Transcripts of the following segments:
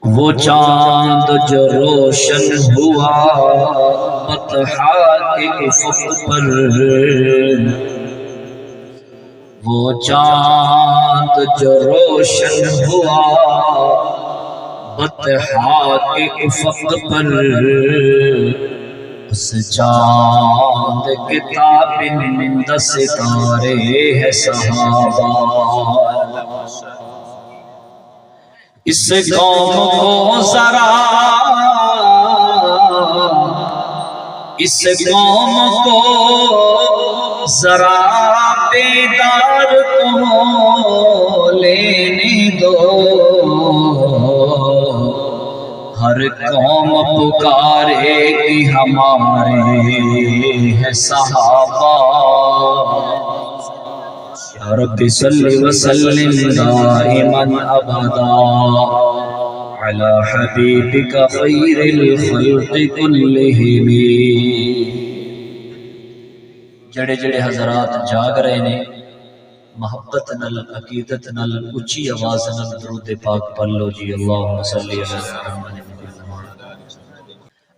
وہ چاند جو روشن ہوا بطحا کے افق پر، وہ چاند جو روشن ہوا بطحا کے افق پر، اس چاند کے تابند ستارے ہے صحابہ۔ اس قوم کو ذرا، اس قوم کو ذرا بیدار تو لینے دو، ہر قوم پکارے کہ ہمارے ہے صحابہ۔ یا رب صلی وسلم دائما ابدا علی حبیبک خیر الخلق کلہم۔ جڑے جڑے حضرات جاگ رہے نے محبت نل عقیدت نل اچھی آواز نل درود پاک پڑھ لو جی۔ اللہم صلی علی محمد۔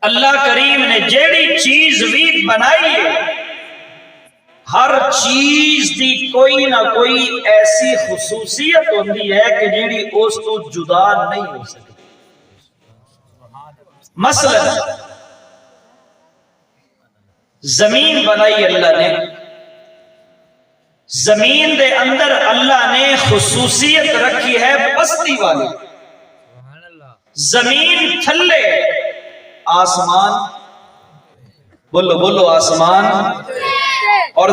اللہ کریم نے جیڑی چیز بھی بنائی ہے، ہر چیز دی کوئی نہ کوئی ایسی خصوصیت ہوتی ہے کہ جیڑی اس تو جدا نہیں ہو سکتی۔ مثلا زمین بنائی اللہ نے، زمین دے اندر اللہ نے خصوصیت رکھی ہے پستی والی۔ زمین تھلے، آسمان، بولو بولو آسمان، اور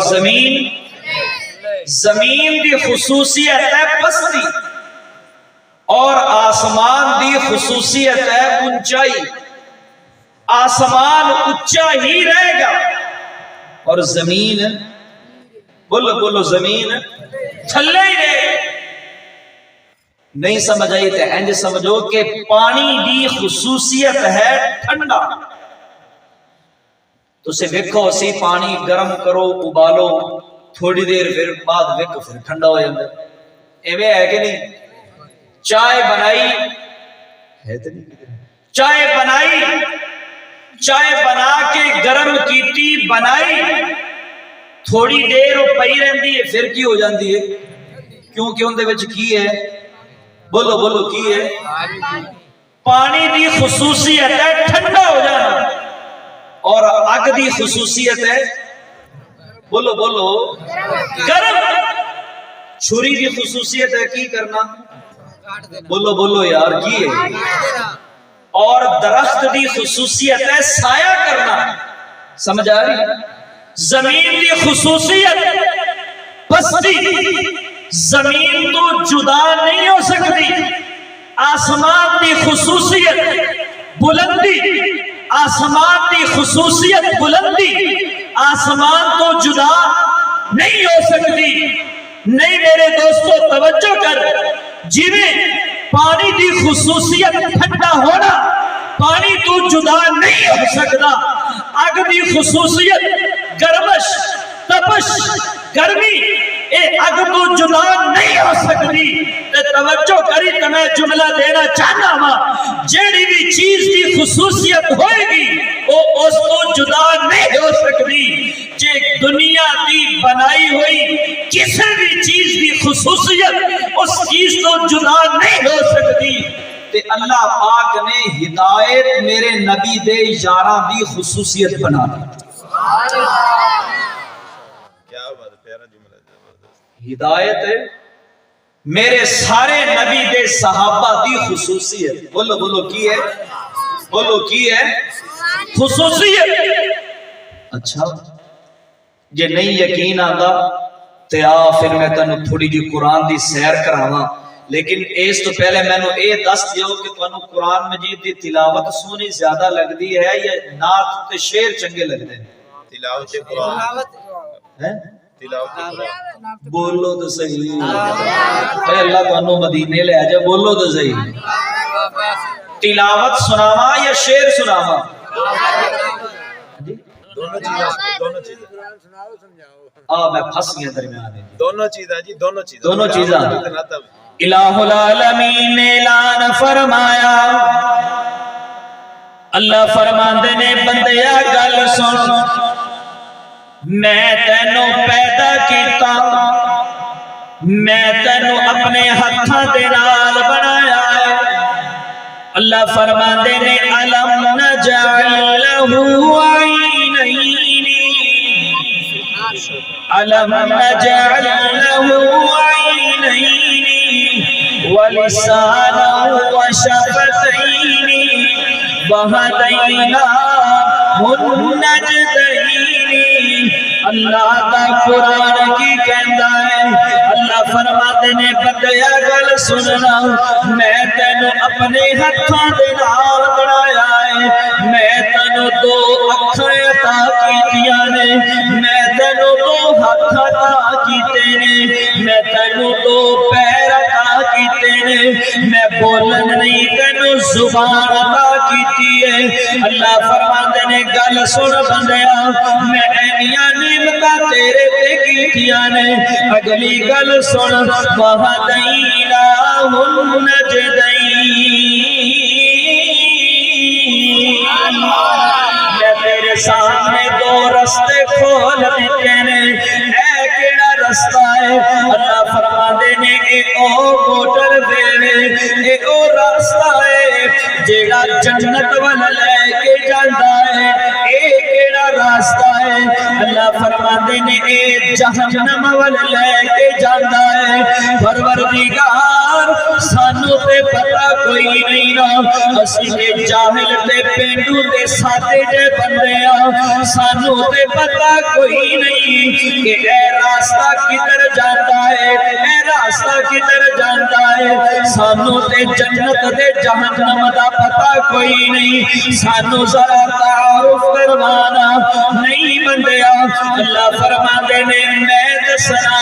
زمین دی خصوصیت ہے پستی، اور آسمان دی خصوصیت ہے اونچائی۔ آسمان اونچا ہی رہے گا اور زمین، بولو بولو زمین تھلے ہی رہے گا۔ نہیں سمجھ آئی تو انج سمجھو کہ پانی دی خصوصیت ہے ٹھنڈا۔ تو اسے ویکھو اسی پانی گرم کرو ابالو، تھوڑی دیر پھر بعد ویکھو پھر ٹھنڈا ہو جاتا ہے۔ ایویں ہے کہ نہیں؟ چائے بنائی ہے تو نہیں، چائے بنائی، چائے بنا کے گرم کیتی بنائی، تھوڑی دیر وہ پئی رہندی ہے پھر کی ہو جاندی ہے؟ کیونکہ ان دے وچ کی ہے؟ بولو بولو کی ہے؟ پانی دی خصوصیت ہے ٹھنڈا ہو جانا، اور آگ دی خصوصیت ہے بولو بولو گرم۔ چھری دی خصوصیت ہے کی کرنا؟ بولو بولو یار کی ہے؟ اور درخت دی خصوصیت ہے سایہ کرنا۔ سمجھ آ رہی؟ زمین دی خصوصیت پستی، زمین تو جدا نہیں ہو سکتی۔ آسمان دی خصوصیت بلندی، آسمان دی خصوصیت بلندی، آسمان تو جدا نہیں ہو سکتی۔ نہیں میرے دوستو توجہ کر، جویں پانی دی خصوصیت ٹھنڈا ہونا، پانی تو جدا نہیں ہو سکتا۔ آگ دی خصوصیت گرمش، تپش، گرمی، اے آگ تو جدا نہیں ہو سکتی۔ توجہ کری تو میں جملہ دینا چاہتا ہوں، جیڑی بھی چیز کی خصوصیت ہوئے گی وہ اس کو جدا نہیں ہو سکتی۔ جے دنیا کی بنائی ہوئی کسی بھی چیز کی خصوصیت اس چیز تو جدا نہیں ہو سکتی۔ تے اللہ پاک نے ہدایت میرے نبی دے یاراں دی خصوصیت بنا دی۔ کیا بات ہے، پیارا جملہ زبردست۔ ہدایت میرے سارے نبی دے صحابہ دی خصوصیت، بولو بولو کی ہے؟ بولو کی ہے؟ خصوصیت۔ اچھا جے نہیں یقین آتا تے آ پھر میں تنوں تھوڑی جی قرآن دی سیر کراواں، لیکن اس تو پہلے میں نے یہ دس دیو کہ تنوں قرآن مجید دی تلاوت سونی زیادہ لگدی ہے یا نعت تے شعر چنگے لگدے ہیں؟ تلاوت قرآن، تلاوت قرآن۔ بولو تو صحیح، اے اللہ تنوں مدینے لے آجا، بولو تو صحیح۔ تلاوت سناواں یا شعر سناواں؟ دونوں چیزیں، دونوں چیزیں، میں پھنس گیا درمیان دونوں چیزیں جی، دونوں چیزیں، دونوں چیزیں۔ دونوں چیزیں۔ الہ العالمین اعلان فرمایا اللہ فرماندے نے بندیا گل سن میں تینوں پیدا کیتا میں تینوں اپنے ہاتھاں دے نال بنایا ہے اللہ فرماندے نے الم نجعل لہ عینین الم نجعل لہ عینین ولسانا وشفتین وہدیناہ النجدین اللہ کا قرآن کی کہندا ہے اللہ فرماتے نے بندیا گل سننا میں تینوں اپنے ہاتھاں دے نال بنایا ہے میں تینوں دو اکھاں عطا کیتیاں نے میں تینوں دو ہاتھ عطا کیتے نے میں تینوں دو پیر عطا کیتے نے میں بولن نہیں تینوں زبان عطا کیتی ہے اللہ فرماتے نے گل سن بندیا میں اینیاں نعمتاں تیرے تے کیتیاں نے اگلی گل سن وہدیناہ النجدین میں تیرے سامنے دو رستے کھول دیتے نے اے کیڑا رستہ ہے اللہ فرماندے نے اے او موٹر وے اے او راستہ ہے جیڑا جنت ول لے کے جاندا ہے اے کیڑا راستہ ہے اللہ فرماندے نے اے جہنم ول لے کے جاندا ہے پروردگار سانو تے پتہ کوئی نہیں نا اسی تے جاہل تے پینڈو تے سادے جے بندے ہاں سانو تے پتہ کوئی نہیں کہ اے راستہ کدھر جاندا ہے اے راستہ کدھر جاندا ہے سانو تے جنت تے جہنم دا پتہ کوئی نہیں سانو ذرا تعارف کروانا نہیں بندیا اللہ فرماندے نے میں دسنا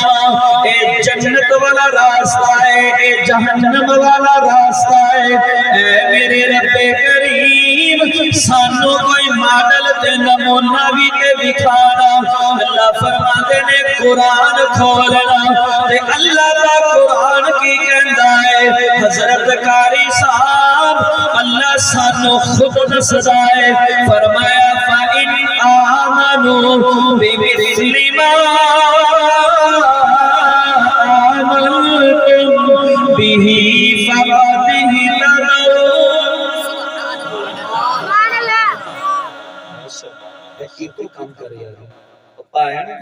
اے جنت والا راستہ ہے اے جہنم والا راستہ ہے اے میرے رب کریم سانو کوئی ماڈل تے نمونہ بھی تے دکھانا اللہ فرماندے نے قرآن کھولنا تے اللہ دا قرآن کی کہندا ہے حضرت قاری صاحب اللہ سانو خود دسدا ہے فرمایا فَإِنْ آمَنُوا بِمِثْلِ مَا آمَنْتُمْ بِهِ فَقَدِ اهْتَدَوْا ایکو کام کر یار پپا ہے نا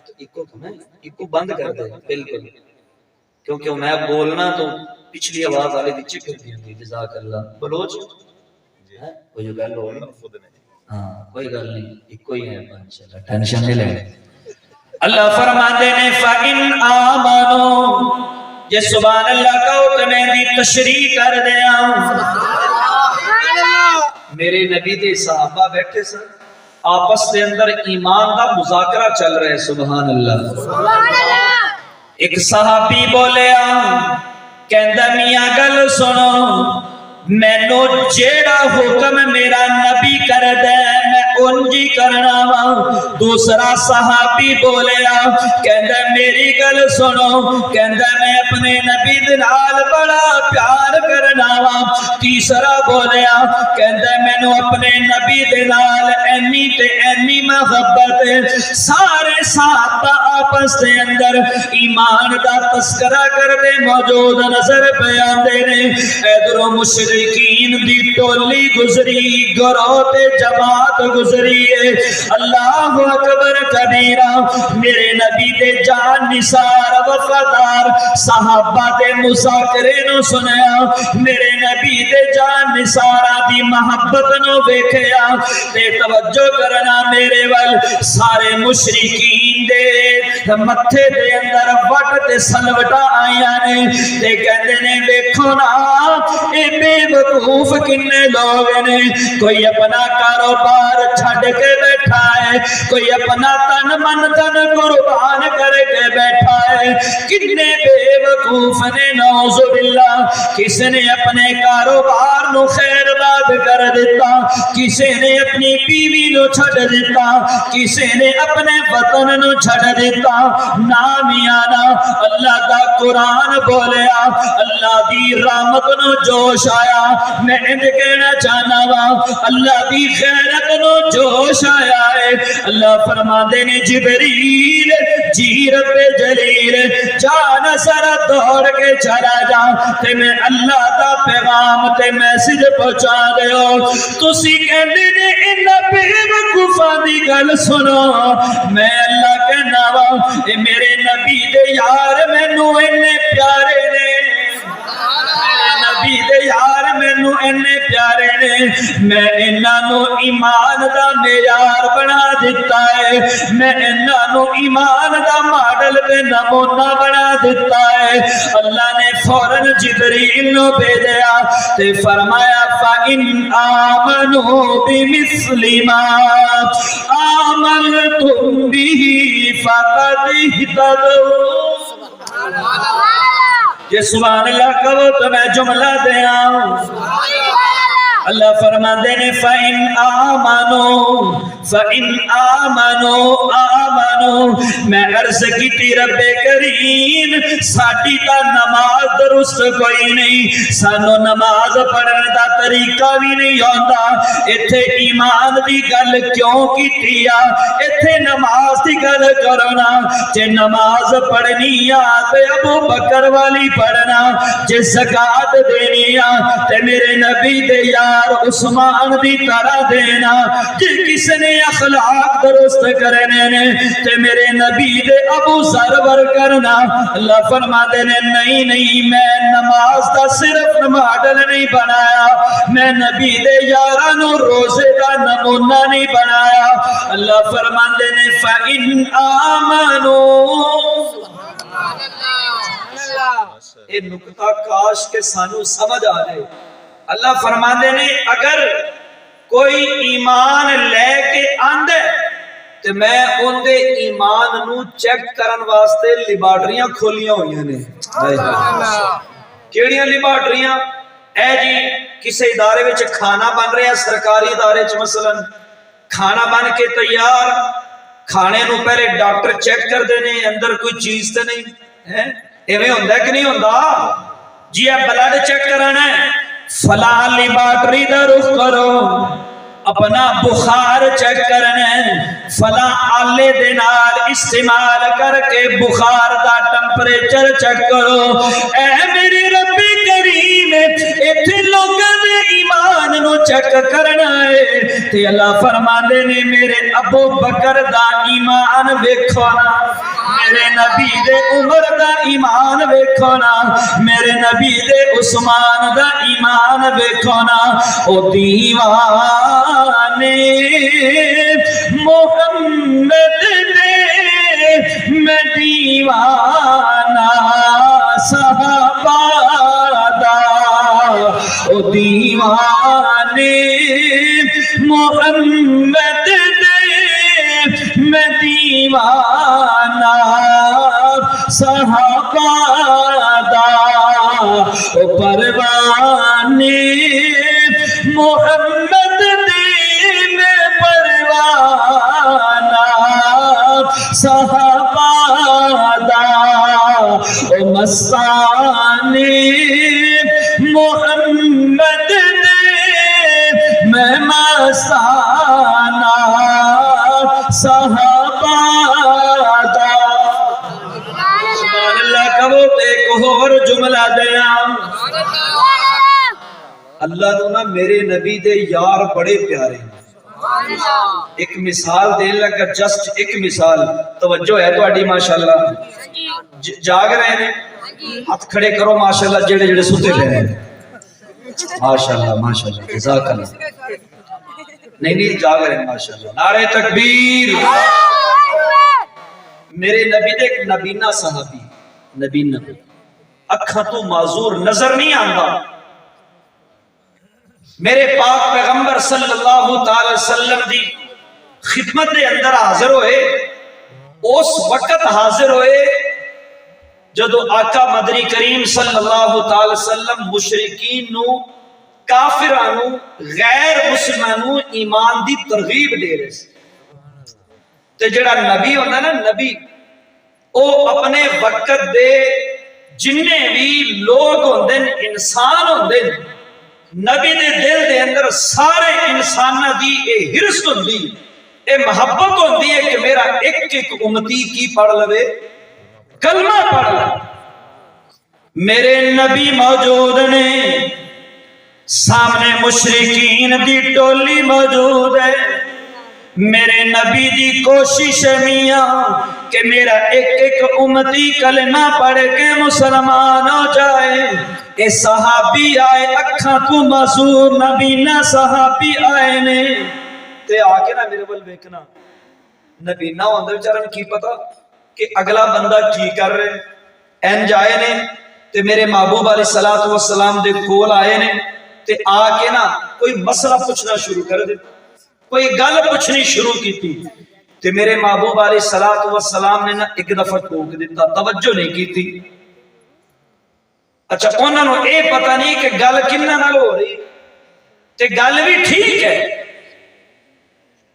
تو ایکو کام ہے ایکو بند کر دے بالکل کیونکہ میں بولنا تو پچھلی آواز والے نیچے کر دی ہوتی جزاک اللہ بلوچ کوئی جو گل ہو خود نہیں ہاں کوئی گل نہیں ایکو ہی ہے انشاءاللہ ٹینشن نہیں لینے اللہ فرماتے نے فَإِنْ آمَنُوا یہ سبحان اللہ کہو تو میں دی تشریح کر دیا میرے نبی دے صحابہ بیٹھے سن آپس دے اندر ایمان دا مذاکرہ چل رہے سبحان اللہ ایک صحابی بولیا کہندا میاں گل سنو مینوں جیڑا حکم میرا نبی کر دے میں انجی کرنا وا دوسرا صحابی بولیا کہندا میری گل سنو کہندا میں اپنے نبی دے نال بڑا پیار کرنا وا تیسرا بولیا کہندا مینوں اپنے نبی دے نال اینی تے اینی محبت سارے ساتھ آپس دے اندر ایمان دا تذکرہ کردے موجود نظر پہ آندے نے ادھروں مشرکین دی ٹولی گزری گروہ تے جماعت گزری ہے اللہ اکبر کبیرہ میرے نبی دے جان نثار وفادار صحابہ دے مذاکرے نو سنیا میرے نبی دے جان نثارہ دی محبت نو ویکھیا تے توجہ کرنا میرے ول سارے مشرکین دے متھے دے اندر وٹ تے سلوٹا آئیاں نے تے کہندے نے ویکھو نا اے بے وقوف کنے لوگ نے کوئی اپنا کاروبار چھڈ کے بیٹھا ہے کوئی اپنا تن من تن قربان کر کے بیٹھا ہے کنے بے وقوف نے نعوذ باللہ کس نے اپنے کاروبار نو خیر برباد کر دیتا, کسے نے اپنی بیوی نو چھڑ دیتا, کسے نے اپنے وطن نو چھڑ دیتا. نامیانا اللہ دا قرآن بولیا, اللہ دی رحمت نو جوش آیا. میں انج کہنا چاہنا وا, اللہ دی خیرت نو جوش آیا ہے. اللہ فرما دے نے جبریل جی رب جلیل جانا سارا دوڑ کے چلا جا تے میں اللہ دا پیغام تے میسج پہنچا دیو. تسی کہندے نے انہاں بے وقوفاں دی گل سنو, میں اللہ کہنا وا اے میرے نبی دے یار مینوں اینے پیارے نے, نبی دے یار مینوں اینے پیارے نے, میں انہاں نو ایمان دا معیار بنا دیتا ہے, میں انہاں نو ایمان دا ماڈل تے نمونہ بنا دیتا ہے. اللہ نے فوراً جبریل نو بھیجا تے فرمایا فَإِنْ آمَنُوا بِمِثْلِ مَا آمَنْتُمْ بِهِ فَقَدِ اهْتَدَوْا. یہ سبحان اللہ کہو تو میں جملہ دے آؤں. اللہ فرماتے نے فَإِنْ آمَنُوا میں عرض کی تی رب کریم ساڑی تا نماز درست کوئی نہیں, سانو نماز پڑھنے دا طریقہ بھی نہیں ہوتا. اتھے ایمان دی گل کیوں کی تیا, اتھے نماز دی گل کرنا. جے نماز پڑھنی آتے ابو بکر والی پڑھنا, جے زکاة دینی آتے میرے نبی دے یار عثمان دی طرح دینا, جے کس نے اخلاق درست کرنے نے تے میرے نبی دے ابو ذر کرنا. اللہ فرماتے نے نہیں نہیں, میں نماز دا صرف ماڈل نہیں بنایا, میں نبی دے یارانو روزے دا نمونہ نہیں بنایا. اللہ فرماتے نے فَإِنْ آمَنُوا. اے نکتہ کاش کے سانو سمجھ آ جائے. اللہ فرماتے نے اگر کوئی ایمان لے کے آندے تو میں ان دے ایمان نو چیک کرن واسطے لیبارٹریاں کھولیاں ہوئی نے. کیڑیاں لیبارٹریاں؟ اے جی کسی ادارے وچ کھانا بن رہا ہے, سرکاری ادارے چ مثلا کھانا بن کے تیار, کھانے نو پہلے ڈاکٹر چیک کر دینے اندر کوئی چیز تے نہیں. ایویں ہوندا کہ نہیں ہوندا؟ جی اے بلڈ چیک کرانا ہے, فلاں لیبارٹری دا رخ کرو. اپنا بخار چیک کرنا ہے, فلاں آلے دے نال استعمال کر کے بخار دا ٹمپریچر چیک کرو. اے میرے رب کریم ایتھے لوگاں دے ایمان نو چیک کرنا ہے تے اللہ فرماندے نے میرے ابو بکر دا ایمان ویکھو نا, میرے نبی دے عمر دا ایمان ویکھو نا, میرے نبی دے عثمان دا ایمان ویکھو نا. او دیوانے محمد دے میں دیوانہ صحابہ دا, او دیوانے محمد دے میں دیوانہ صحابہ دا, او پروانے محمد دے میں پروانہ صحابہ دا, او مستانے محمد دے میں مستانہ صحابہ دا. سبحان اللہ کہو تے ایک اور جملہ دیا. اللہ تو نا میرے نبی دے یار بڑے پیارے. ایک مثال دین لگا, جسٹ ایک مثال, توجہ ہے تو اڈی ماشاءاللہ. جاگ رہے ہیں ہاتھ کھڑے کرو ماشاءاللہ, جڑے جڑے سوتے پہ ہیں ماشاءاللہ ماشاءاللہ جزاک اللہ. نہیں نہیں جاگ رہے ہیں ماشاءاللہ. نعرہ تکبیر. میرے نبی دے ایک نبینا صحابی, نبینا اکھاں تو معذور نظر نہیں آندا, میرے پاک پیغمبر صلی اللہ تعالی وسلم دی خدمت دے اندر حاضر ہوئے. اس وقت حاضر ہوئے جدو آقا مدنی کریم صلی اللہ تعالی وسلم مشرکین نو کافرانو غیر مسلمانوں ایمان دی ترغیب دے رہے سے تے جڑا نبی ہوتا نا نبی او اپنے وقت دے جننے بھی لوگ ہوندے انسان ہوندے نبی دے دل دے اندر سارے انسانہ دی اے ہرس ہوندی اے محبت ہوندی ہے کہ میرا ایک ایک امتی کی پڑھ لوے کلمہ پڑھ لے میرے نبی موجود نے سامنے مشرکین دی ٹولی موجود ہے میرے نبی دی کوشش میاں کہ میرا ایک ایک امتی کلمہ پڑھ کے مسلمان ہو جائے اے صحابی آئے اکھاں تو معصور نبی نہ صحابی آئے نے تے آگے نہ میرے بل بیکنا نبی نہ ہوندے بیچارن کی پتا کہ اگلا بندہ کی کر رہے این جائے نے تے میرے محبوب علیہ السلام دے کول آئے نے تے آگے نہ کوئی مسئلہ پوچھنا شروع کر دے کوئی گل پوچھنی شروع کی تھی تے میرے محبوب علیہ السلام نے نہ ایک دفعہ ٹوک دیتا توجہ نہیں کی تھی اچھا انہوں نے اے پتہ نہیں کہ گل کنہ نہ ہو رہی تے گل بھی ٹھیک ہے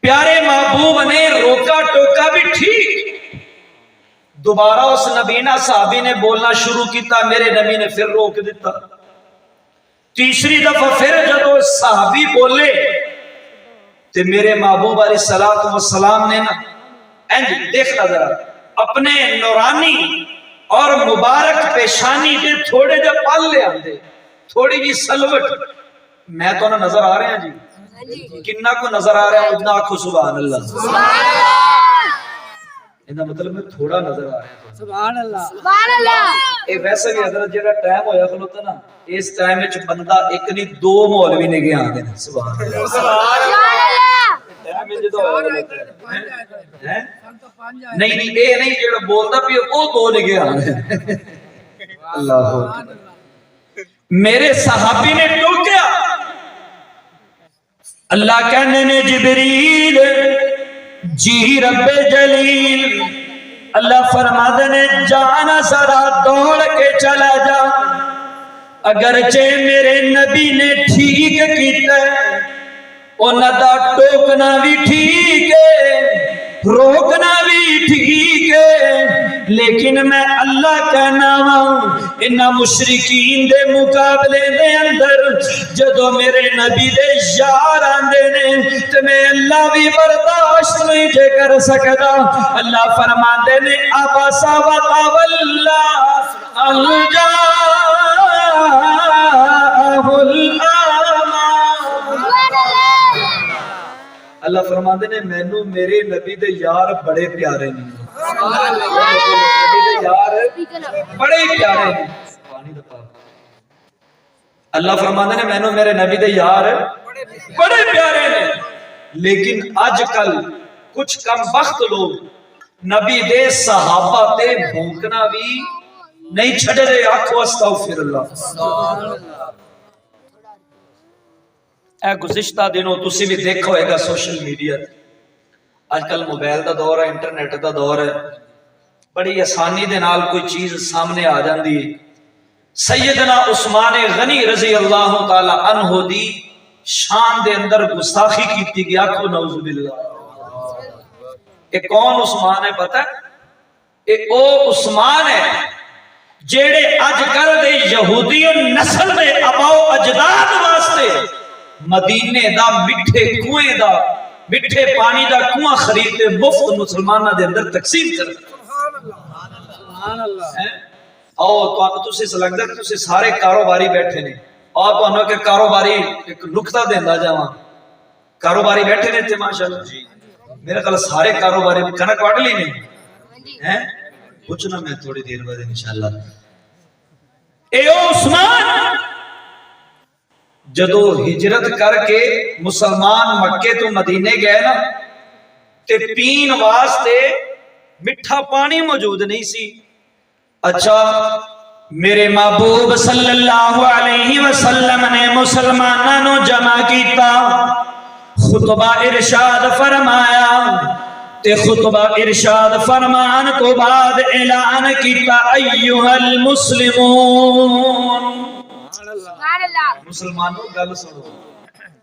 پیارے محبوب نے روکا ٹوکا بھی ٹھیک دوبارہ اس نبینہ صحابی نے بولنا شروع کیتا میرے نبی نے پھر روک دیتا تیسری دفعہ پھر جب صحابی بولے تو میرے محبوب علیہ السلام نے نا دیکھنا ذرا اپنے نورانی اور مبارک پیشانی دے تھوڑے جب پال لے آندے تھوڑی جی سلوٹ میں تو نہ نظر آ رہے ہیں جی کنہ کو نظر آ رہے ہیں اتنا آنکھو سبحان اللہ انہا مطلب میں تھوڑا نظر آ رہا ہے سبحان اللہ اے ویسے بھی حضرت جیڑا ٹائم ہویا کھلوتا نا اس ٹائم میں بندہ ایک نہیں دو مولوی نے گیا آگے سبحان اللہ ٹائم میں جدو ہویا کھلوتا ہے نہیں اے نہیں جیڑا بولتا بھی او دو نے گیا آگے اللہ میرے صحابی نے ٹوکیا اللہ کہنے نے جبریل جی رب جلیل اللہ فرماتے نے جانا ذرا دوڑ کے چلا جا اگرچہ میرے نبی نے ٹھیک کیتا ہے انہاں دا ٹوکنا بھی ٹھیک ہے روکنا بھی ٹھیک ہے لیکن میں اللہ کا نام انہاں مشرکین دے مقابلے دے اندر جدو میرے نبی دے یار آندے نے تو میں اللہ بھی برداشت نہیں جے کر سکتا اللہ فرماندے نے عبس وتولا ان جاءہ الاعمى اللہ فرماندے نے مینوں میرے نبی دے یار بڑے پیارے نہیں نبی دے یار بڑے پیارے نہیں اللہ فرماندے نے مینوں میرے نبی دے یار بڑے پیارے نہیں لیکن آج کل کچھ کم وقت لوگ نبی دے صحابہ تے بھونکنا بھی نہیں چھڑے رہے آنکھو استغفر اللہ اے گزشتہ دنوں تسی بھی دیکھو ہوئے گا سوشل میڈیا آج کل موبائل دا دور ہے انٹرنیٹ دا دور ہے بڑی آسانی دے نال کوئی چیز سامنے آ جاندی ہے سیدنا عثمان غنی رضی اللہ تعالی عنہ دی شان دے اندر گستاخی کیتی گیا کو نعوذ باللہ اے کون عثمان ہے پتہ ہے اے او عثمان ہے جیڑے اج کل دے یہودی نسل دے اباؤ اجداد واسطے مدینے دا مٹھے کنویں دا مٹھے پانی دا کنواں خرید کے مفت مسلمانہ دے اندر تقسیم کر سبحان اللہ آؤ تو تسی لگدا کہ تسی سارے کاروباری بیٹھے نے اور تانوں کہ کاروباری ایک نقطہ دیندا جاواں کاروباری بیٹھے نے تے ماشاءاللہ جی میرے خیال سارے کاروباری کنک وڈ لی نے ہیں پوچھنا میں تھوڑی دیر بعد انشاءاللہ اے عثمان جدو ہجرت کر کے مسلمان مکے تو مدینے گئے نا تے پین واسطے مٹھا پانی موجود نہیں سی اچھا میرے محبوب صلی اللہ علیہ وسلم نے مسلمانوں جمع کیتا خطبہ ارشاد فرمایا تے خطبہ ارشاد فرمان تو بعد اعلان کیتا ایھا المسلمون مسلمانوں گل سنو،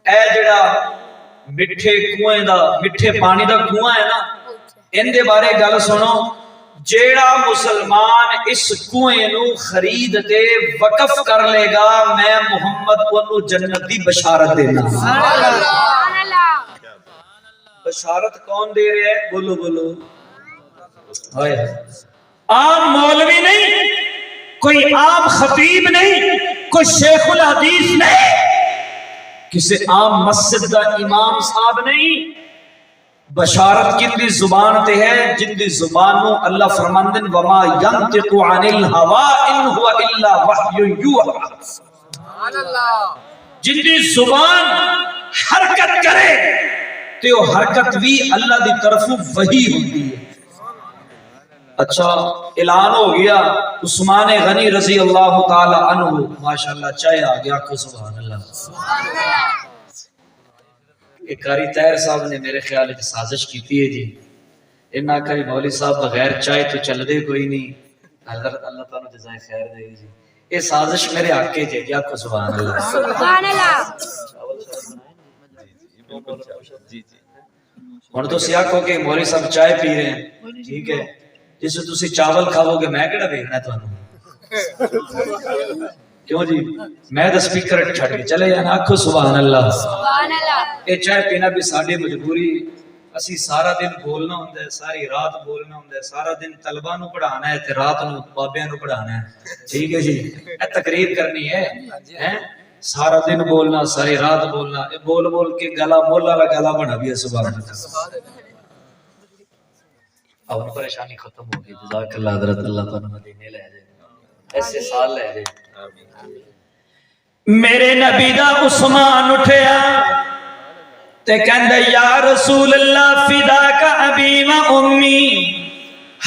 اے جڑا مٹھے کنویں دا مٹھے پانی دا کنواں ہے نا، ان دے بارے گل سنو، جیڑا مسلمان اس کنویں نو خرید تے وقف کر لے گا، میں محمد کو جنت دی بشارت دینا۔ بشارت کون دے رہے ہیں؟ بولو بولو۔ عام مولوی نہیں، کوئی عام خطیب نہیں، کوئی شیخ الحدیث نہیں، کسی عام مسجد دا امام صاحب نہیں۔ بشارت کن دی زبان تے ہے؟ جن دی زبان نو اللہ فرماندن وما ينطق عن الهوى ان هو الا وحی یوحى، جن دی زبان حرکت کرے تے وہ حرکت بھی اللہ دی طرف وحی ہوتی ہے۔ اچھا اعلان ہو گیا عثمان غنی رضی اللہ تعالی عنہ، ماشاءاللہ چاہے آ گیا کو سبحان اللہ۔ ایک قاری طاہر صاحب نے میرے خیال ہے سازش کیتی ہے جی، انہاں کہی مولوی صاحب بغیر چائے تو چل دے کوئی نہیں، حضرت اللہ تعالیٰ جزائے خیر دے جی، یہ سازش میرے حق کے جی آپ کو سبحان اللہ۔ سبحان اللہ۔ ہن تو سیاق ہو کہ مولوی صاحب چائے پی رہے ہیں، ٹھیک ہے، جس سے تسی چاول کھاؤ گے میں کیڑا دیکھنا ہے تانوں؟ کیوں جی میں تو سپیکر چھڑ کے چلے جانا، آکھو سبحان اللہ۔ سبحان اللہ۔ یہ چائے پینا بھی ساری مجبوری، اسی سارا دن بولنا ہوتا ہے، ساری رات بولنا ہوتا ہے، سارا دن طلبہ نو پڑھانا ہے تے رات نو بابیاں نو پڑھانا ہے، ٹھیک ہے جی، اے تقریر کرنی ہے، سارا دن بولنا ساری رات بولنا، بول بول کے گلا مولا لا گلا بنا بھی ہے۔ سبحان اللہ۔ اب پریشانی ختم ہو گئی، جزاک اللہ حضرت، اللہ تعالیٰ مدینے لے جائے، ایسے سال لے جائے۔ میرے نبی دا عثمان اٹھیا تے کہندا یا رسول اللہ فداک ابی و امی،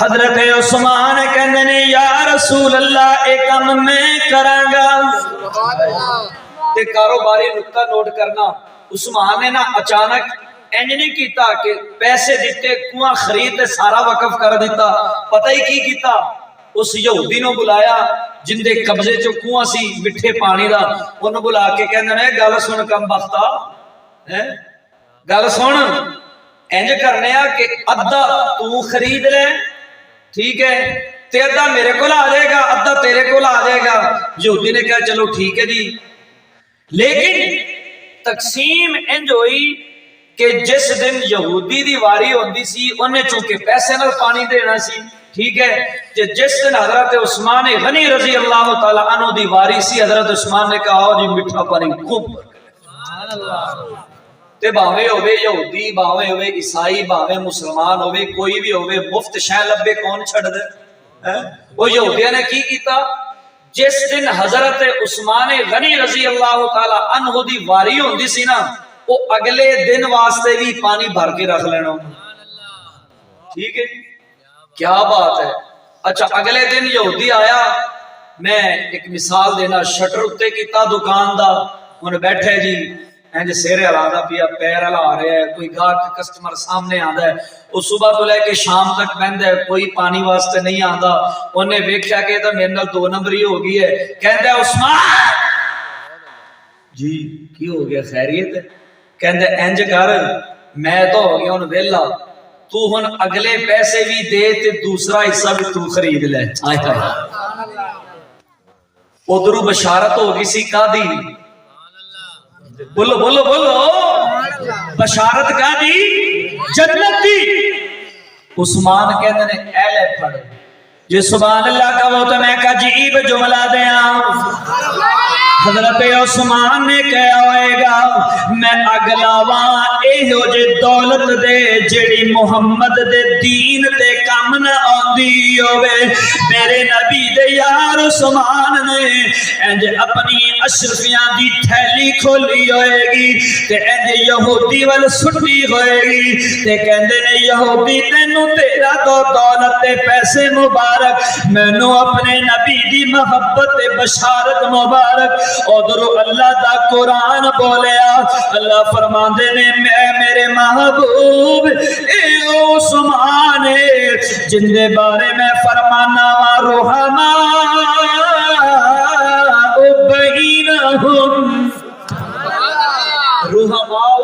حضرت عثمان کہندے نے یا رسول اللہ ایک کم میں کراں گا۔ تے کاروباری نقطہ نوٹ کرنا، عثمان نے نا اچانک انج نہیں کیتا کہ پیسے دیتے کنواں خرید تے سارا وقف کر دیتا، پتہ ہی کی کیتا، اس یہودی نو بلایا جن دے قبضے چو کنواں سی مٹھے پانی دا، انہوں بلا کے کہندے نے گل سن کم بختا، گل سن انج کرنے کہ ادھا تو خرید لے، ٹھیک ہے، تے ادھا میرے کو آ جائے گا، ادھا تیرے کو آ جائے گا۔ یہودی نے کہا چلو ٹھیک ہے جی، لیکن تقسیم انج ہوئی کہ جس دن یہودی دی واری ہوندی سی انہیں چونکہ پیسے نال پانی دینا سی، ٹھیک ہے، جس دن حضرت عثمان غنی رضی اللہ تعالی عنہ دی واری سی، حضرت عثمان نے کہا جی میٹھا پانی خوب تے باویں ہوے یہودی، باویں ہوے عیسائی، باویں مسلمان ہوے، کوئی بھی ہوے، مفت شے لبے کون چھڑ دے؟ وہ یہودیاں نے کی کیتا، جس دن حضرت عثمان غنی رضی اللہ تعالی عنہ دی واری ہوندی سی نا، وہ اگلے دن واسطے بھی پانی بھر کے رکھ لینا، ٹھیک ہے، کیا بات ہے۔ اچھا اگلے دن یہودی آیا، میں ایک مثال دینا، شٹر اتے کیتا دکان دا، انہیں بیٹھے جی اینج سیرے ہلانا پیا، پیر ہلا رہے ہیں، کوئی گاہک کسٹمر سامنے آندا ہے، وہ صبح تو لے کے شام تک بہندا ہے، کوئی پانی واسطے نہیں آندا، انہیں ویکھیا کہ تو میرے نال 2 نمبری ہو گئی ہے، کہندا ہے عثمان جی کی ہو گیا خیریت ہے؟ کہندا انج کر میں تو ہو گیا ہن ویلا، تو ہن اگلے پیسے بھی دے تے دوسرا حصہ بھی تو خرید لے۔ آئے ہائے، ادھروں بشارت ہو گئی سی کا دی؟ بولو بولو بولو، بشارت کا دی؟ جنت دی۔ عثمان کہندے نے اے لے پڑھ، جی سبحان اللہ کا وہ تو میں ایک عجیب جملہ دیاں، حضرت عثمان نے کہا ہوئے گا میں اگلاواں ایہو جے دولت دے جڑی محمد دے دین تے کم نہ آندی ہوئے، میرے نبی دے یار عثمان نے انج اپنی اشرفیاں دی تھیلی کھولی ہوئے گی تے انج یہودی وال سٹی ہوئے گی تے کہندے نے یہودی تینوں تیرا تو دولت تے پیسے مبارک، مینوں اپنے نبی دی محبت تے بشارت مبارک۔ ادھرو اللہ دا قرآن بولیا، اللہ فرماندے نے میں میرے محبوب اے عثمان جن دے بارے میں فرمانا وا رحماء بینہم بینہم رحماء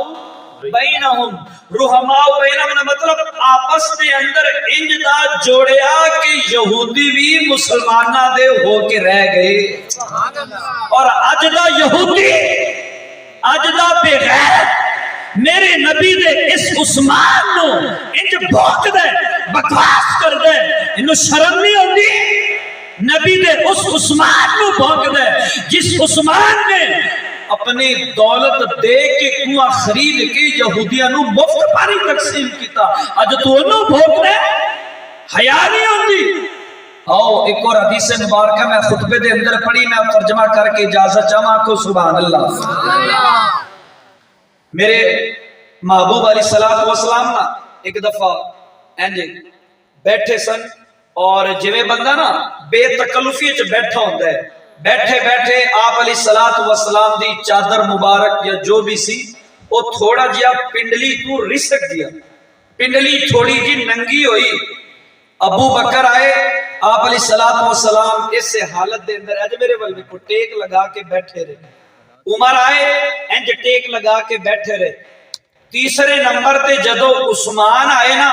بینہم رحماء بینہم نے مطلب آپس دے اندر انج دا جوڑیا کہ یہودی بھی مسلمانہ دے ہو کے رہ گئے اور اج دا یہودی اج دا بے غیرت میرے نبی دے اس عثمان نو انج بھوک دے بکواس کر دے انو شرم نہیں ہوندی نبی دے اس عثمان نو بھوک دے جس عثمان نے اپنی دولت دے کے کنواں خرید کے یہودیاں نو مفت پانی تقسیم کیتا اج تو انو بھوک دے حیا نہیں ہوندی آؤ ایک اور حدیث مبارکہ میں خطبے دے اندر پڑھی میں ترجمہ کر کے اجازت چاہاں کو سبحان اللہ میرے محبوب علیہ الصلوۃ والسلام نا ایک دفعہ انجے بیٹھے سن اور جویں بندہ نا بے تکلفی وچ بیٹھا ہوندا ہے بیٹھے بیٹھے آپ علیہ الصلوۃ والسلام دی چادر مبارک یا جو بھی سی وہ تھوڑا جہا پنڈلی تو رسک گیا پنڈلی تھوڑی جی ننگی ہوئی ابو بکر آئے آپ علیہ الصلوۃ والسلام اس حالت دے اندر اج میرے ول کو ٹیک لگا کے بیٹھے رہے عمر آئے انج ٹیک لگا کے بیٹھے رہے تیسرے نمبر تے جدو عثمان آئے نا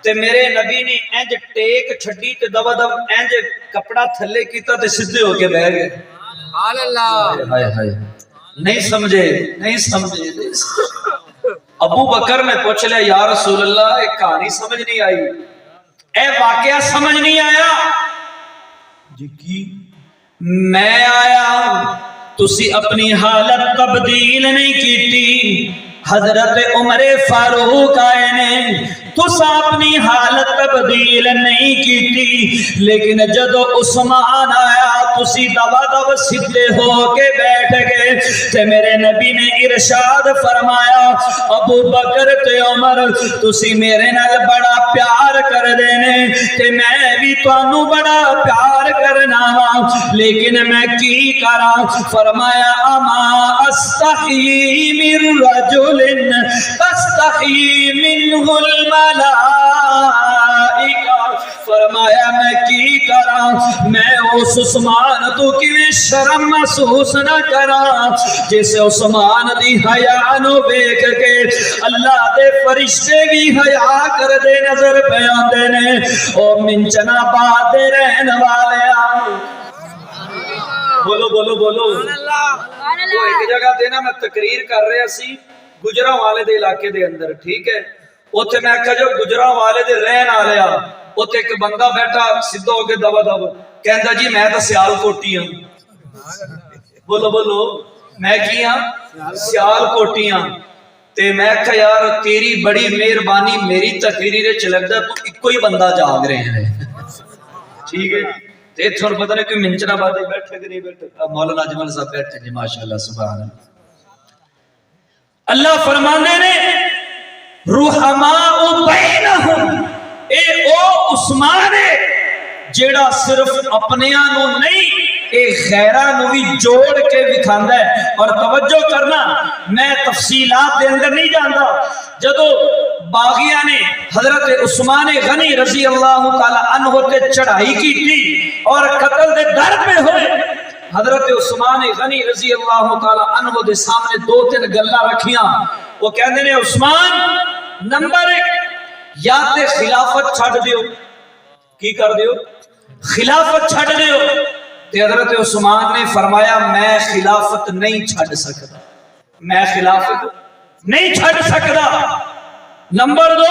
تے میرے نبی نے انج ٹیک چھڈی تے دوا دو انج کپڑا تھلے کیتا تے سیدھے ہو کے بیٹھ گئے سبحان اللہ ہائے ہائے نہیں سمجھے ابو بکر نے پوچھ لیا یا رسول اللہ ایک کہانی سمجھ نہیں آئی اے واقعہ سمجھ نہیں آیا جی کی میں آیا تسی اپنی حالت تبدیل نہیں کیتی حضرت عمر فاروق آئے نے تسا اپنی حالت تبدیل نہیں کیتی لیکن جدو عثمان آیا تسی دوا دو سدھے ہو کے بیٹھ گئے تے میرے نبی نے ارشاد فرمایا ابو بکر تے عمر تسی میرے نال بڑا پیار کر دینے تے میں بھی تانوں بڑا پیار کرنا وا لیکن میں کی کرا فرمایا اما استحی من رجل تستحی منہ الملائکہ فرمایا میں کی کرا میں اس عثمان تو کیویں شرم محسوس نہ کرا جس عثمان دی حیا نو ویکھ کے اللہ دے فرشتے بھی حیا کر دے نظر پہ آندے نے او منچنا باد دے رہن والےاں بولو بولو بولو وہ ایک جگہ دینا میں تقریر کر رہا سی گجراں والے دے علاقے دے اندر ٹھیک ہے اوتھے میں کہا جو گجراں والے دے رہن والے آ اوتھے ایک بندہ بیٹھا سیدھا ہو کے دبا دب کہندا جی میں تو سیال کوٹی ہوں بولو بولو میں کی ہاں سیال کوٹی ہوں تے میں کہا یار تیری بڑی مہربانی میری تقریر وچ لگدا تو اکو ہی بندہ جاگ رہے ہیں ٹھیک ہے تے تھوڑا پتہ نہیں کوئی منچنا بات بیٹھے کہ نہیں بیٹھے مولانا اجمل صاحب بیٹھے جی ماشاءاللہ سبحان اللہ فرماندے نے رحماء بینہم اے او عثمان ہے جیڑا صرف اپنیاں نو نہیں اے غیراں نو بھی جوڑ کے دکھاندا ہے اور توجہ کرنا میں تفصیلات دے اندر نہیں جاندا جدو باغیاں نے حضرت عثمان غنی رضی اللہ تعالی عنہ تے چڑھائی کی تھی اور قتل دے در پہ ہوئے حضرت عثمان غنی رضی اللہ تعالی عنہ دے سامنے دو تین گلاں رکھیاں وہ کہندے نے عثمان نمبر 1 یا تے خلافت چھڈ دیو کی کر دیو خلافت چھڈ دیو تے حضرت عثمان نے فرمایا میں خلافت نہیں چھڈ سکتا میں خلافت نہیں چھڈ سکتا نمبر 2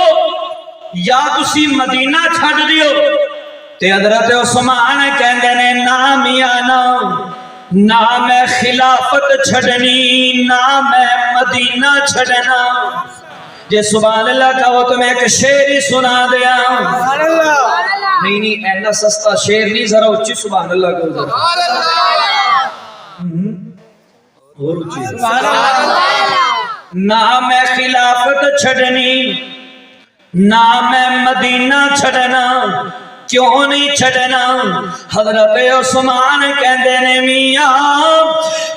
یا تسی مدینہ چھڈ دیو تے حضرت عثمان کہندے نے نا میاں نہ میں خلافت چھڈنی نہ میں مدینہ چھڈنا جے سبحان اللہ کہو تو میں ایک شعر ہی سنا دیا نہیں اینا سستا شعر نہیں ذرا اچھی سبحان اللہ کہو ذرا اور اچھی نہ میں خلافت چھڈنی نہ میں مدینہ چھڈنا کیوں نہیں چھڈنا حضرت عثمان کہندے نے میاں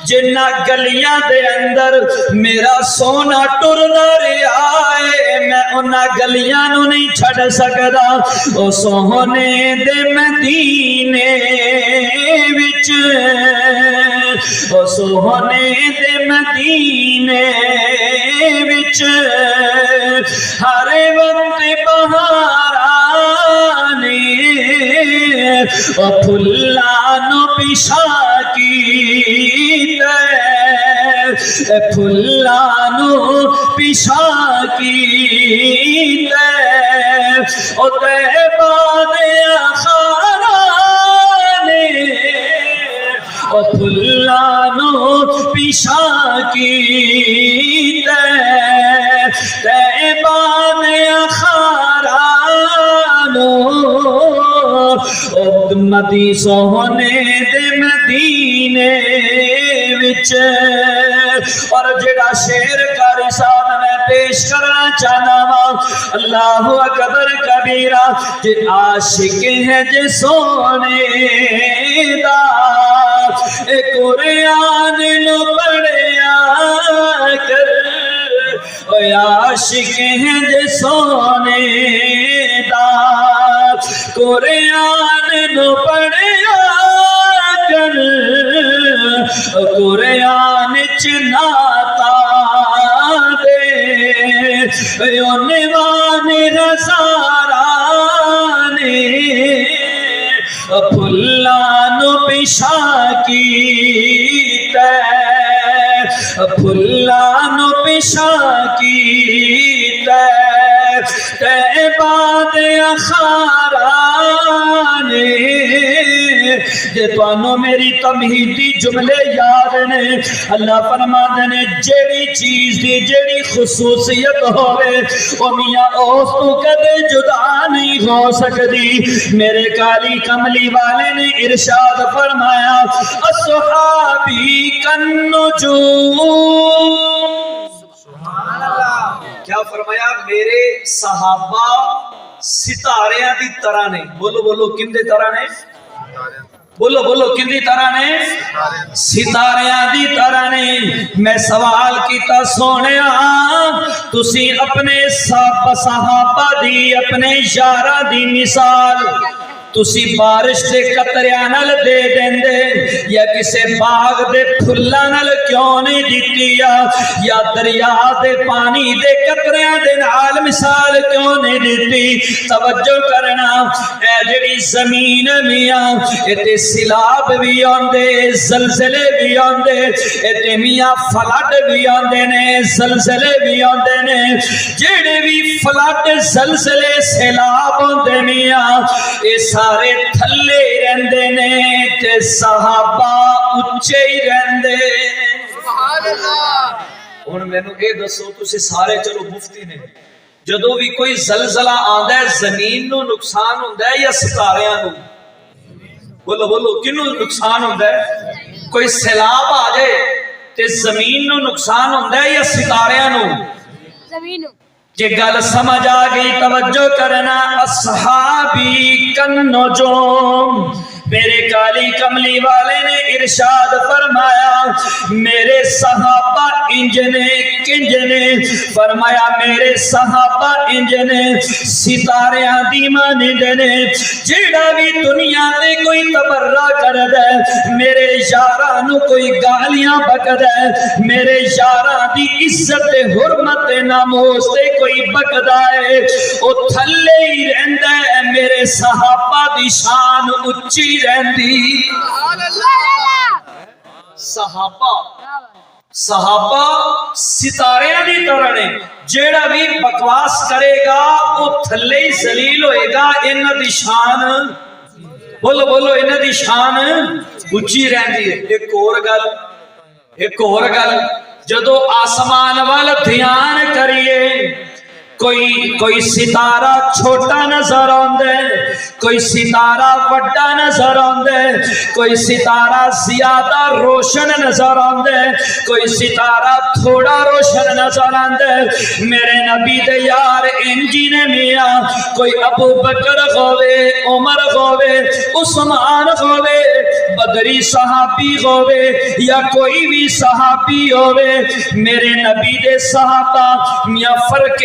جنہ گلیاں دے اندر میرا سونا ٹردا رہیا ہے میں انہاں گلیاں نو نہیں چھڈ سکدا او سونے دے مدینے وچ او سوہنے دے مدینے وچ ہر وقت بہارانے او پھلانو پیشا کیتے پھلانو پیشا کیتے او طیبہ دے خارانے او پھلانو پیشا کیتے طیبہ دے خارانو مدی سوہنے دے مدینے وچ اور جڑا شعر قاری صاحب میں پیش کرنا چاہنا ہوں اللہ اکبر کبیرہ جے عاشق ہے جے سونے دا اے قرآن نو پڑھیا کر اے عاشق ہے جے سونے دا قرآن نو پڑھیا کر قرآن چناتا دے یونوان رسارانے پھلانو پیشا کیتے پھلانو پیشا کیتے طیبہ دے خارانے جے توانو میری تمہیدی جملے یاد نے اللہ فرماندے نے جیڑی چیز دی جیڑی خصوصیت ہوئے وہ میاں اس تو کدے جدا نہیں ہو سکتی میرے کالی کملی والے نے ارشاد فرمایا اصحابی کالنجوم کیا فرمایا میرے صحابہ ستاریاں دی طرح نے بولو بولو کن دی طرح نے بولو بولو کن دی طرح نے ستاریاں دی طرح نے میں سوال کیتا سونے تسی اپنے صحابہ دی اپنے یارہ دی مثال تسی بارش دے قطریاں نال دے دیندے یا کسے باغ دے پھلاں نال کیوں نہیں دتی یا دریا دے پانی دے قطریاں دے نال مثال کیوں نہیں دتی توجہ کرنا اے جڑی زمین میاں اتے سیلاب بھی آندے زلزلے بھی آندے اتے میاں فلڈ بھی آندے نے زلزلے بھی آندے نے جڑے بھی فلڈ زلزلے سیلاب آندے میاں سارے تھلے رہندے نے تے صحابہ اچھے ہی رہندے سبحان اللہ ہن مینوں اے دسو تسی سارے چلو مفتی نے جدوں بھی کوئی زلزلہ آندا ہے زمین نو نقصان ہوندا ہے یا ستاریاں نو بولو بولو کینوں نقصان ہوندا ہے کوئی سیلاب آ جائے تے زمین نو نقصان ہوندا ہے یا ستاریاں نو زمین نو یہ گل سمجھ آ گئی توجہ کرنا اصحابی کالنجوم میرے کالی کملی والے نے ارشاد فرمایا میرے صحابہ انجنے کنجنے فرمایا میرے صحابہ انجنے ستاریاں دی مانندے جیڑا بھی دنیا تے کوئی تبرہ کرد ہے میرے یاراں نو کوئی گالیاں بکد ہے میرے یاراں دی عزت حرمت ناموس تے کوئی بکدا ہے او تھلے ہی رہندا ہے میرے صحابہ دی شان اچھی رہندی صحابہ ستاریاں دی طرح نے جیڑا بھی بکواس کرے گا وہ تھلے ہی ذلیل ہوئے گا انہاں دی شان بولو بولو انہاں دی شان اچھی رہندی ہے ایک اور گل جدو آسمان وال دھیان کریے کوئی ستارہ چھوٹا نظر آندے کوئی ستارہ بڑا نظر آندے کوئی ستارہ زیادہ روشن نظر آندے کوئی ستارہ تھوڑا روشن نظر آندے میرے نبی دے یار انجی نے میاں کوئی ابو بکر ہوئے عمر ہوئے عثمان ہوئے بدری صحابی ہوئے یا کوئی بھی صحابی ہوئے میرے نبی دے صحابہ میاں فرق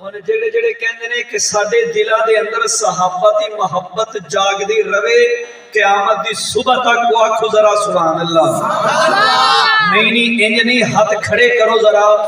ਹੁਣ ਜਿਹੜੇ ਜਿਹੜੇ ਕਹਿੰਦੇ ਨੇ ਕਿ ਸਾਡੇ ਦਿਲਾਂ ਦੇ ਅੰਦਰ ਸਹਾਬਾ ਦੀ ਮੁਹੱਬਤ ਜਾਗਦੀ ਰਵੇ ਕਿਆਮਤ ਦੀ ਸਵੇਰ ਤੱਕ, ਉਹ ਆਖੋ ਜ਼ਰਾ ਸੁਭਾਨ ਅੱਲਾਹ। ਨਹੀਂ ਨਹੀਂ ਇੰਜ ਨਹੀਂ, ਹੱਥ ਖੜੇ ਕਰੋ ਜ਼ਰਾ,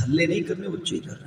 ਥੱਲੇ ਨਹੀਂ ਕਰਨੇ, ਉੱਚੇ ਹੀ ਕਰਨੇ,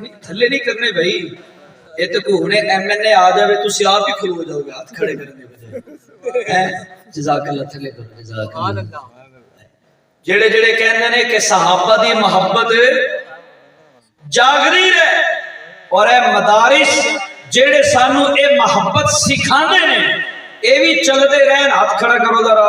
ਨਹੀਂ ਥੱਲੇ ਨਹੀਂ ਕਰਨੇ ਭਾਈ। ਇਹ ਤੇ ਕੋਈ ਹੁਣੇ ਐਮਐਨਏ ਆ ਜਾਵੇ ਤੁਸੀਂ ਆਪ ਹੀ ਖਲੋ ਜਾਓਗੇ ਹੱਥ ਖੜੇ ਕਰਨ ਦੇ ਬਜਾਏ। ਜਜ਼ਾਕ ਅੱਲਾਹ, ਥੱਲੇ ਕਰੋ, ਜਜ਼ਾਕ ਅੱਲਾਹ। ਜਿਹੜੇ ਜਿਹੜੇ ਕਹਿੰਦੇ ਨੇ ਕਿ ਸਹਾਬਾ ਦੀ ਮੁਹੱਬਤ ਜਾਗਦੀ ਰਹੇ, ਔਰ ਇਹ ਮਦਾਰਿਸ ਜਿਹੜੇ ਸਾਨੂੰ ਇਹ ਮੁਹੱਬਤ ਸਿਖਾਉਂਦੇ ਨੇ ਇਹ ਵੀ ਚੱਲਦੇ ਰਹਿਣ। ਹੱਥ ਖੜਾ ਕਰੋ ਜ਼ਰਾ,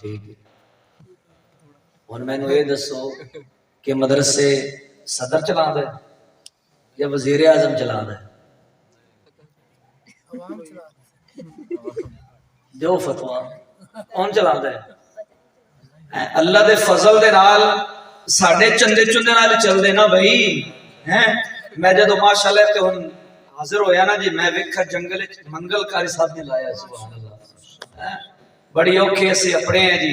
ਠੀਕ ਹੈ। ਹੁਣ ਮੈਨੂੰ ਇਹ ਦੱਸੋ ਕਿ ਮਦਰਸੇ ਸਦਰ ਚਲਾਉਂਦਾ ਹੈ ਜਾਂ ਵਜ਼ੀਰ ਆਜ਼ਮ ਚਲਾਉਂਦਾ ਹੈ? ਦਿਓ ਫਤਵਾ, ਕੌਣ ਚਲਾਉਂਦਾ ਹੈ? ਅੱਲਾ ਦੇ ਫਜ਼ਲ ਦੇ ਨਾਲ ਸਾਡੇ ਚੰਦੇ ਚੁੰਦੇ ਨਾਲ ਚੱਲਦੇ ਨਾ ਬਈ ਹੈ। ਮੈਂ ਜਦੋਂ ਮਾਸ਼ਾਅੱਲਾ ਤੇ ਹੁਣ ਹਾਜ਼ਰ ਹੋਇਆ ਨਾ ਜੀ, ਮੈਂ ਵੇਖਿਆ ਜੰਗਲ ਵਿੱਚ ਮੰਗਲਕਾਰੀ ਸਾਹਿਬ ਨੇ ਲਾਇਆ, ਸੁਭਾਨ ਅੱਲਾਹ। ਬੜੀ ਔਖੇ ਅਸੀਂ ਆਪਣੇ ਹੈ ਜੀ,